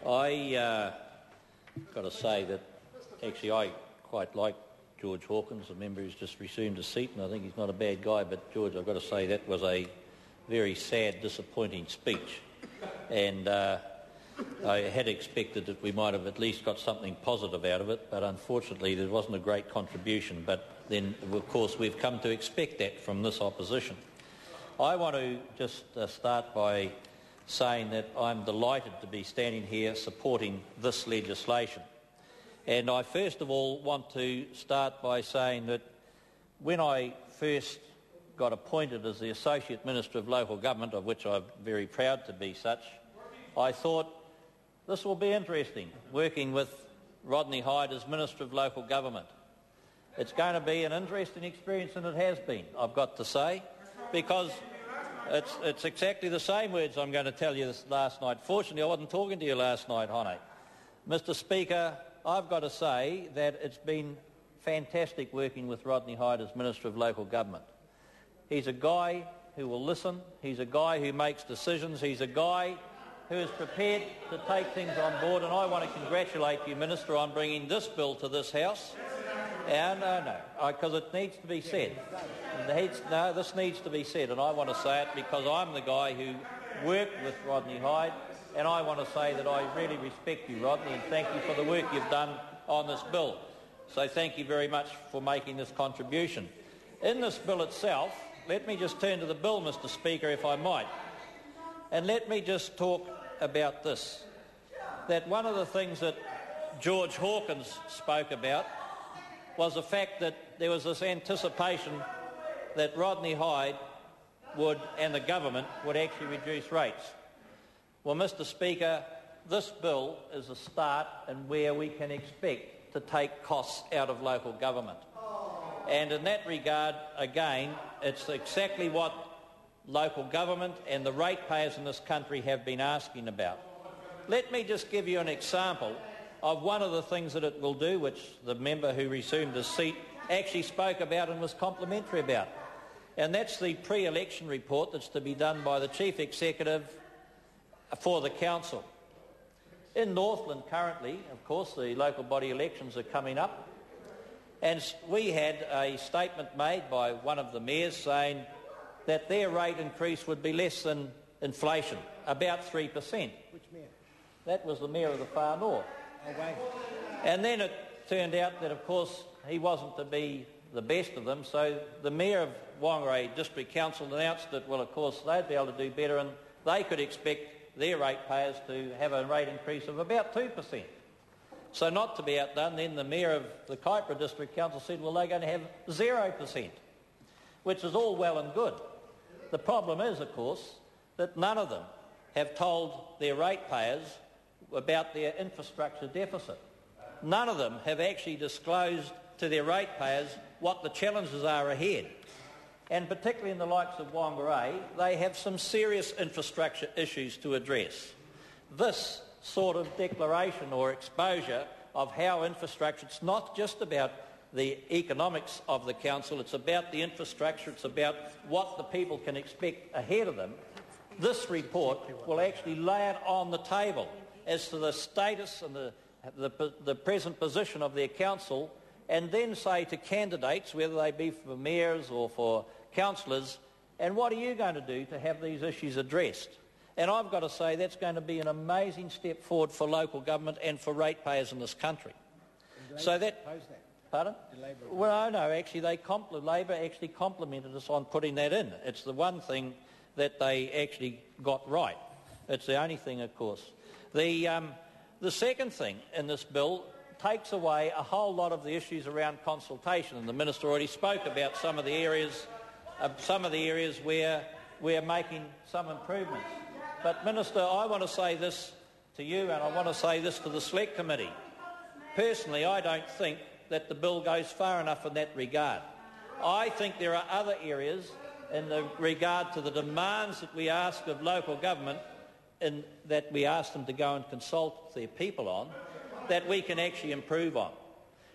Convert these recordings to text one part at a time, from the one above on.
Got to say that actually I quite like George Hawkins, the member who's just resumed his seat, and I think he's not a bad guy, but George, I've got to say that was a very sad, disappointing speech, and I had expected that we might have at least got something positive out of it, but unfortunately there wasn't a great contribution. But then, of course, we've come to expect that from this opposition. I want to just start by saying that I'm delighted to be standing here supporting this legislation. And I first of all want to start by saying that when I first got appointed as the Associate Minister of Local Government, of which I'm very proud to be such, I thought this will be interesting, working with Rodney Hyde as Minister of Local Government. It's going to be an interesting experience, and it has been, I've got to say, because it's exactly the same words I'm going to tell you this last night. Fortunately, I wasn't talking to you last night, Hone. Mr. Speaker, I've got to say that it's been fantastic working with Rodney Hyde as Minister of Local Government. He's a guy who will listen, he's a guy who makes decisions, he's a guy who is prepared to take things on board, and I want to congratulate you, Minister, on bringing this bill to this House. Because it needs to be said. This needs to be said, and I want to say it because I'm the guy who worked with Rodney Hyde, and I want to say that I really respect you, Rodney, and thank you for the work you've done on this bill. So thank you very much for making this contribution. In this bill itself, let me just turn to the bill, Mr. Speaker, if I might, and let me just talk about this, that one of the things that George Hawkins spoke about was the fact that there was this anticipation that Rodney Hyde would, and the government, would actually reduce rates. Well, Mr. Speaker, this bill is a start in where we can expect to take costs out of local government. And in that regard, again, it's exactly what local government and the ratepayers in this country have been asking about. Let me just give you an example of one of the things that it will do, which the member who resumed his seat actually spoke about and was complimentary about. And that's the pre-election report that's to be done by the Chief Executive for the Council. In Northland currently, of course, the local body elections are coming up, and we had a statement made by one of the mayors saying that their rate increase would be less than inflation, about 3%. Which mayor? That was the mayor of the far north. And then it turned out that, of course, he wasn't to be the best of them, so the mayor of Whangarei District Council announced that, well, of course, they'd be able to do better and they could expect their ratepayers to have a rate increase of about 2%. So not to be outdone, then the mayor of the Kaipara District Council said, well, they're going to have 0%, which is all well and good. The problem is, of course, that none of them have told their ratepayers about their infrastructure deficit. None of them have actually disclosed to their ratepayers what the challenges are ahead. And particularly in the likes of Whangarei, they have some serious infrastructure issues to address. This sort of declaration or exposure of how infrastructure, it's not just about the economics of the council, it's about the infrastructure, it's about what the people can expect ahead of them. This report will actually lay it on the table as to the status and the present position of their council, and then say to candidates, whether they be for mayors or for councillors, and what are you going to do to have these issues addressed? And I've got to say that's going to be an amazing step forward for local government and for ratepayers in this country. So that... Pardon? Well, no, actually, Labor actually complimented us on putting that in. It's the one thing that they actually got right. It's the only thing, of course. The second thing in this bill takes away a whole lot of the issues around consultation, and the Minister already spoke about some of the areas where we're making some improvements. But, Minister, I want to say this to you, and I want to say this to the Select Committee. Personally, I don't think that the bill goes far enough in that regard. I think there are other areas in regard to the demands that we ask of local government and that we ask them to go and consult their people on, that we can actually improve on.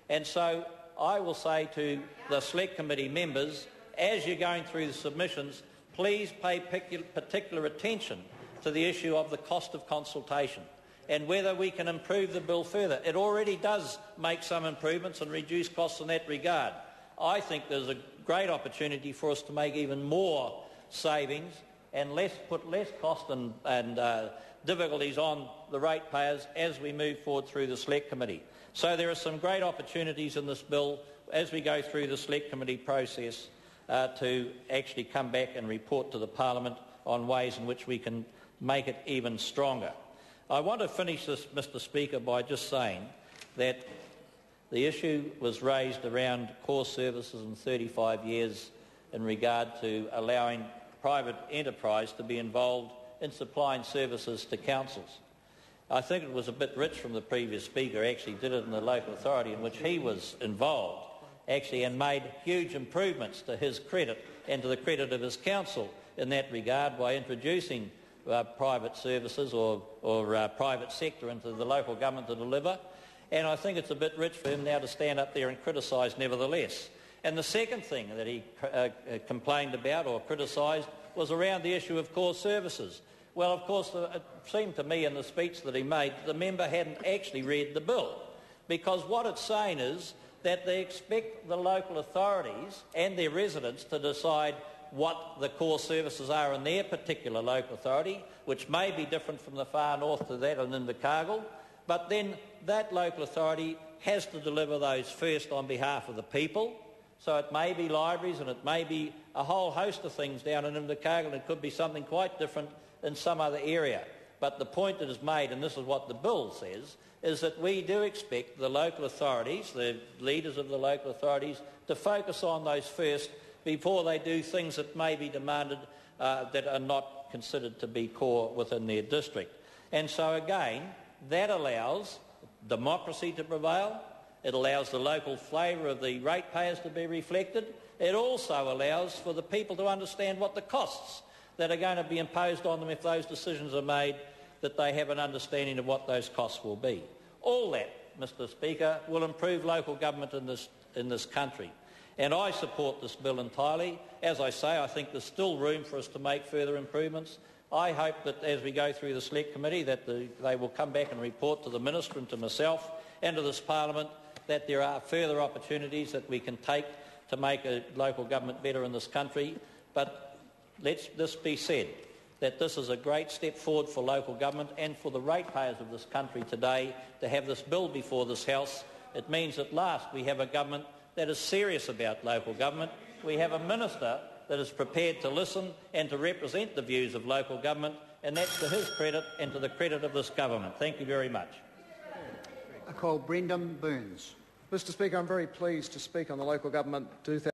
And so I will say to the Select Committee members, as you're going through the submissions, please pay particular attention to the issue of the cost of consultation. and whether we can improve the bill further. It already does make some improvements and reduce costs in that regard. I think there's a great opportunity for us to make even more savings and put less cost and difficulties on the ratepayers as we move forward through the Select Committee. So there are some great opportunities in this bill as we go through the Select Committee process to actually come back and report to the Parliament on ways in which we can make it even stronger. I want to finish this, Mr Speaker, by just saying that the issue was raised around core services in 35 years in regard to allowing private enterprise to be involved in supplying services to councils. I think it was a bit rich from the previous speaker, actually did it in the local authority in which he was involved, actually, and made huge improvements to his credit and to the credit of his council in that regard by introducing private services or private sector into the local government to deliver. And I think it's a bit rich for him now to stand up there and criticise nevertheless. And the second thing that he complained about or criticised was around the issue of core services. Well, of course, it seemed to me in the speech that he made the member hadn't actually read the bill, because what it's saying is that they expect the local authorities and their residents to decide what the core services are in their particular local authority, which may be different from the far north to that in Invercargill, but then that local authority has to deliver those first on behalf of the people. So it may be libraries and it may be a whole host of things down in Invercargill. It could be something quite different in some other area. But the point that is made, and this is what the bill says, is that we do expect the local authorities, the leaders of the local authorities, to focus on those first before they do things that may be demanded that are not considered to be core within their district. And so again, that allows democracy to prevail. It allows the local flavour of the ratepayers to be reflected. It also allows for the people to understand what the costs that are going to be imposed on them if those decisions are made, that they have an understanding of what those costs will be. All that, Mr Speaker, will improve local government in this country. And I support this bill entirely. As I say, I think there's still room for us to make further improvements. I hope that as we go through the Select Committee that they will come back and report to the Minister and to myself and to this Parliament that there are further opportunities that we can take to make a local government better in this country. But let this be said, that this is a great step forward for local government and for the ratepayers of this country today to have this bill before this House. It means at last we have a government that is serious about local government. We have a minister that is prepared to listen and to represent the views of local government, and that's to his credit and to the credit of this government. Thank you very much. I call Brendan Burns. Mr Speaker, I'm very pleased to speak on the local government 2000